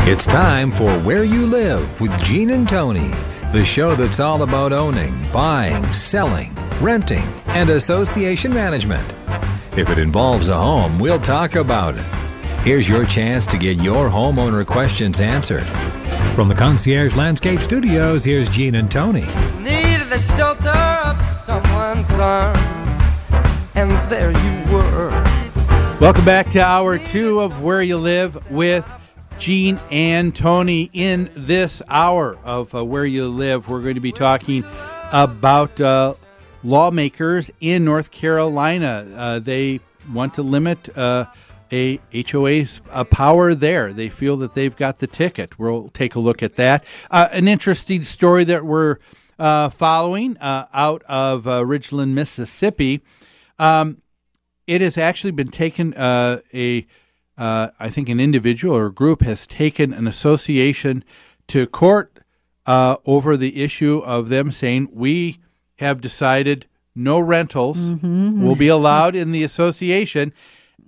It's time for Where You Live with Gene and Tony, the show that's all about owning, buying, selling, renting, and association management. If it involves a home, we'll talk about it. Here's your chance to get your homeowner questions answered. From the Concierge Landscape Studios, here's Gene and Tony. Needed the shelter of someone's arms, and there you were. Welcome back to Hour 2 of Where You Live with Gene and Tony. In this hour of Where You Live, we're going to be talking about lawmakers in North Carolina. They want to limit a HOA's power there. They feel that they've got the ticket. We'll take a look at that. An interesting story that we're following out of Ridgeland, Mississippi. It has actually been taken, I think an individual or a group has taken an association to court over the issue of them saying, we have decided no rentals will be allowed in the association,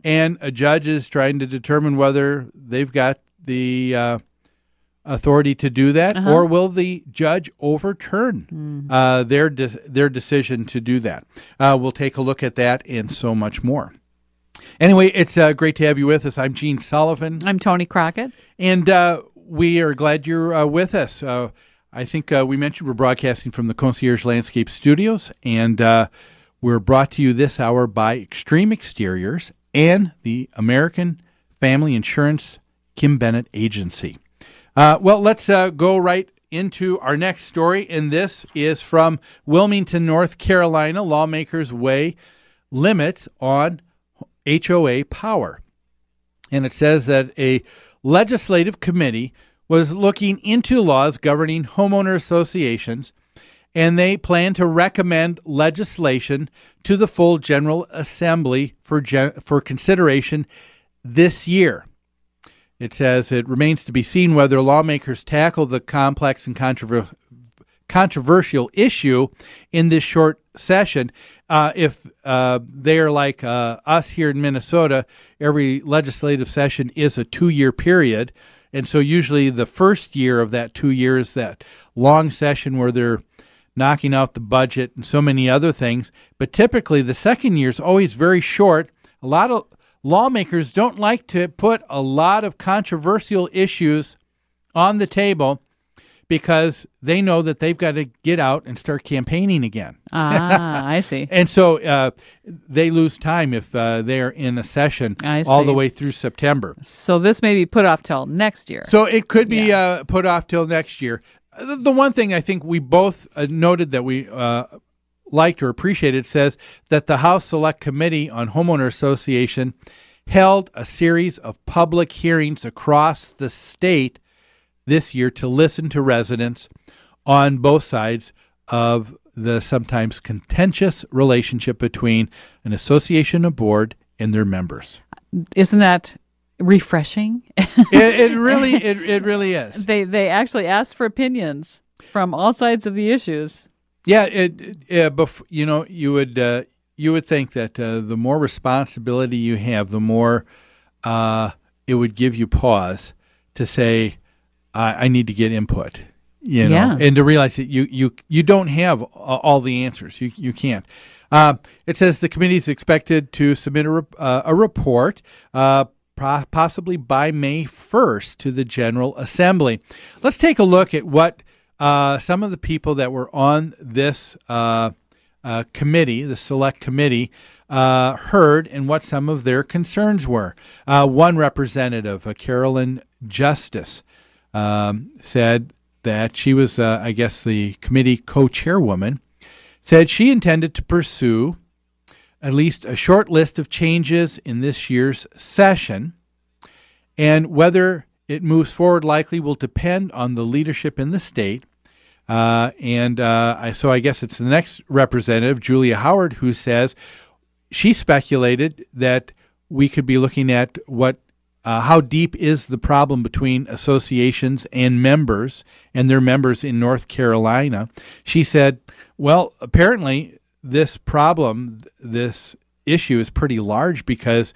and a judge is trying to determine whether they've got the authority to do that, or will the judge overturn their decision to do that. We'll take a look at that and so much more. Anyway, it's great to have you with us. I'm Gene Sullivan. I'm Tony Crockett. And we are glad you're with us. I think we mentioned we're broadcasting from the Concierge Landscape Studios, and we're brought to you this hour by Extreme Exteriors and the American Family Insurance Kim Bennett Agency. Well, let's go right into our next story, and this is from Wilmington, North Carolina. Lawmakers weigh limits on HOA power. And it says that a legislative committee was looking into laws governing homeowner associations, and they plan to recommend legislation to the full General Assembly for consideration this year. It says it remains to be seen whether lawmakers tackle the complex and controversial issue in this short session. If they're like us here in Minnesota, every legislative session is a 2-year period. And so usually the first year of that 2 years, that long session where they're knocking out the budget and so many other things. But typically the second year is always very short. A lot of lawmakers don't like to put a lot of controversial issues on the table because they know that they've got to get out and start campaigning again. I see. And so they lose time if they're in a session all the way through September. So this may be put off till next year. So it could be put off till next year. The one thing I think we both noted that we liked or appreciated says that the House Select Committee on Homeowner Association held a series of public hearings across the state this year to listen to residents on both sides of the sometimes contentious relationship between an association, a board, and their members. Isn't that refreshing? It really is. They actually asked for opinions from all sides of the issues. Yeah, you would think that the more responsibility you have, the more it would give you pause to say, I need to get input, and to realize that you don't have all the answers. You can't. It says the committee is expected to submit a report possibly by May 1st to the General Assembly. Let's take a look at what some of the people that were on this committee, the Select Committee, heard and what some of their concerns were. One representative, Carolyn Justice, said that she was, I guess, the committee co-chairwoman, said she intended to pursue at least a short list of changes in this year's session, and whether it moves forward likely will depend on the leadership in the state. So I guess it's the next representative, Julia Howard, who says she speculated that we could be looking at how deep is the problem between associations and members and their members in North Carolina. She said, well, apparently this issue is pretty large because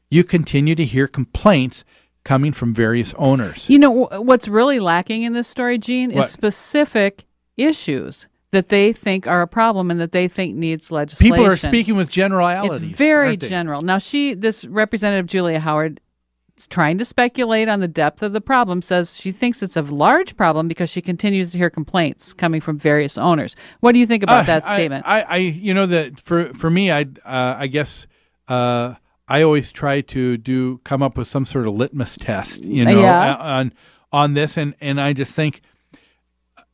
you continue to hear complaints coming from various owners. You know, what's really lacking in this story, Gene, What? is specific issues that they think are a problem and that they think needs legislation. People are speaking with generalities. It's very aren't they? general. Now, this Representative Julia Howard, is trying to speculate on the depth of the problem, says she thinks it's a large problem because she continues to hear complaints coming from various owners. What do you think about that statement? That for me, I guess I always try to come up with some sort of litmus test, on this, and I just think,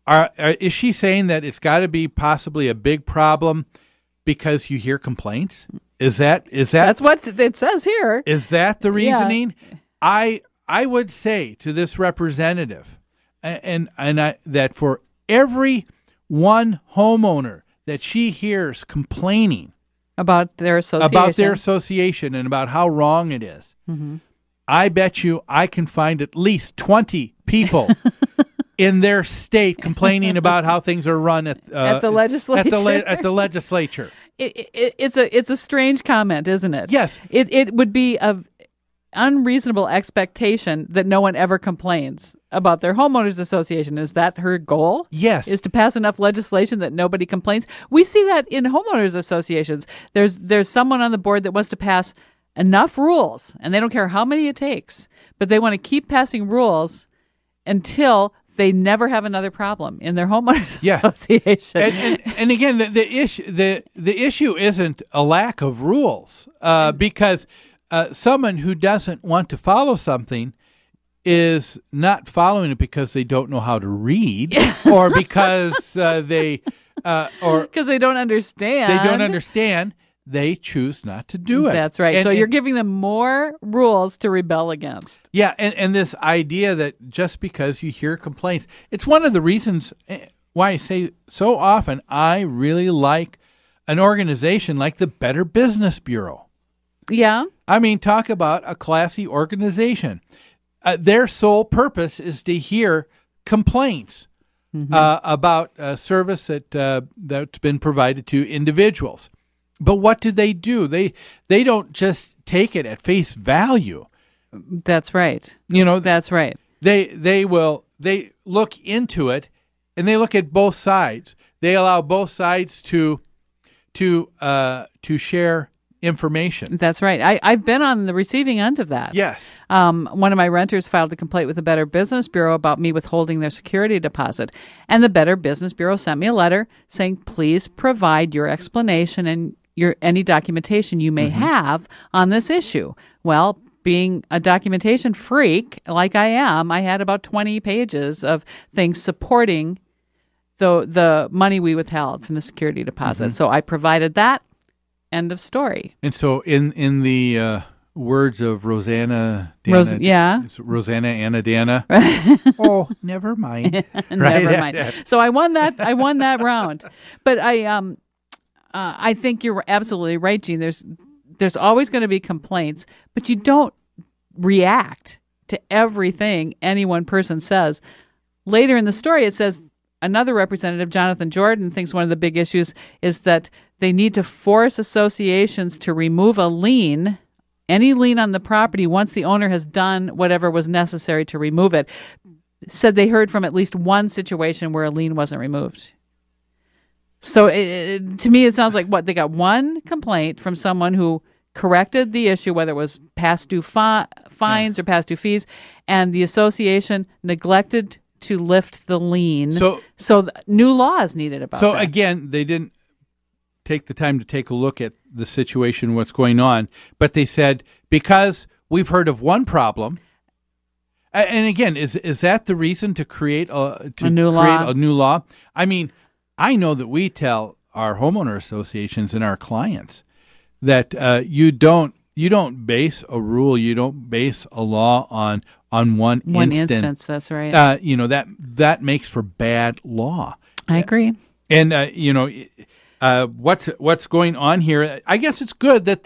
is she saying that it's got to be possibly a big problem because you hear complaints? Is that That's what it says here. Is that the reasoning? Yeah. I would say to this representative, that for every one homeowner that she hears complaining about their association and about how wrong it is, I bet you I can find at least 20 people in their state complaining about how things are run at the legislature. At the legislature. It's a strange comment, isn't it? Yes. It would be of unreasonable expectation that no one ever complains about their homeowners association. Is that her goal? Yes. Is to pass enough legislation that nobody complains? We see that in homeowners associations. There's someone on the board that wants to pass enough rules, and they don't care how many it takes, but they want to keep passing rules until they never have another problem in their homeowners association. And again, the issue isn't a lack of rules, because someone who doesn't want to follow something is not following it because they don't know how to read, or because they don't understand. They don't understand. They choose not to do it. That's right. So you're giving them more rules to rebel against. Yeah, and this idea that just because you hear complaints, it's one of the reasons why I say so often I really like an organization like the Better Business Bureau. Yeah. I mean, talk about a classy organization. Their sole purpose is to hear complaints about service that's been provided to individuals. But what do? They don't just take it at face value. That's right. That's right. They look into it, and they look at both sides. They allow both sides to share information. That's right. I've been on the receiving end of that. Yes. One of my renters filed a complaint with the Better Business Bureau about me withholding their security deposit. And the Better Business Bureau sent me a letter saying, please provide your explanation and any documentation you may have on this issue. Well, being a documentation freak like I am, I had about 20 pages of things supporting the money we withheld from the security deposit. So I provided that. End of story. And so in the words of Rosanna Dana, Rosanna Anna Dana. Oh, never mind. Never mind. So I won that round. But I think you're absolutely right, Gene. There's always going to be complaints, but you don't react to everything any one person says. Later in the story, it says another representative, Jonathan Jordan, thinks one of the big issues is that they need to force associations to remove any lien on the property once the owner has done whatever was necessary to remove it. Said they heard from at least one situation where a lien wasn't removed. So to me, it sounds like they got one complaint from someone who corrected the issue, whether it was past due fines or past due fees, and the association neglected to lift the lien. So new law is needed about that. So again, they didn't take the time to take a look at the situation, what's going on, but they said, because we've heard of one problem. And again, is that the reason to create a new law? I mean, I know that we tell our homeowner associations and our clients that you don't base a rule, you don't base a law on one instance. That's right. That makes for bad law. I agree. And what's going on here? I guess it's good that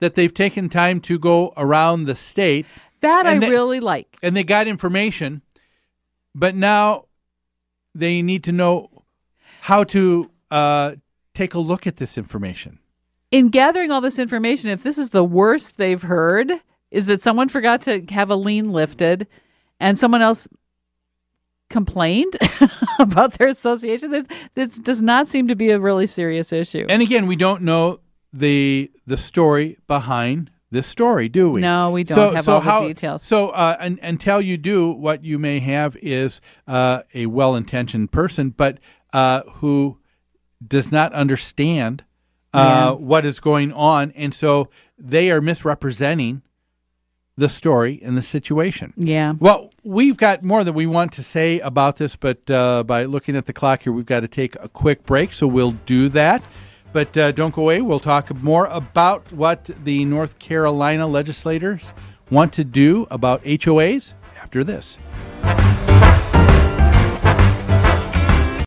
they've taken time to go around the state. That I really like. And they got information, but now they need to know how to take a look at this information. In gathering all this information, if this is the worst they've heard, is that someone forgot to have a lien lifted and someone else complained about their association. This does not seem to be a really serious issue. And again, we don't know the story behind this story, do we? No, we don't have all the details. So until you do, what you may have is a well-intentioned person, but who does not understand what is going on, and so they are misrepresenting the story and the situation. Yeah. Well, we've got more that we want to say about this, but by looking at the clock here, we've got to take a quick break, so we'll do that. But don't go away. We'll talk more about what the North Carolina legislators want to do about HOAs after this.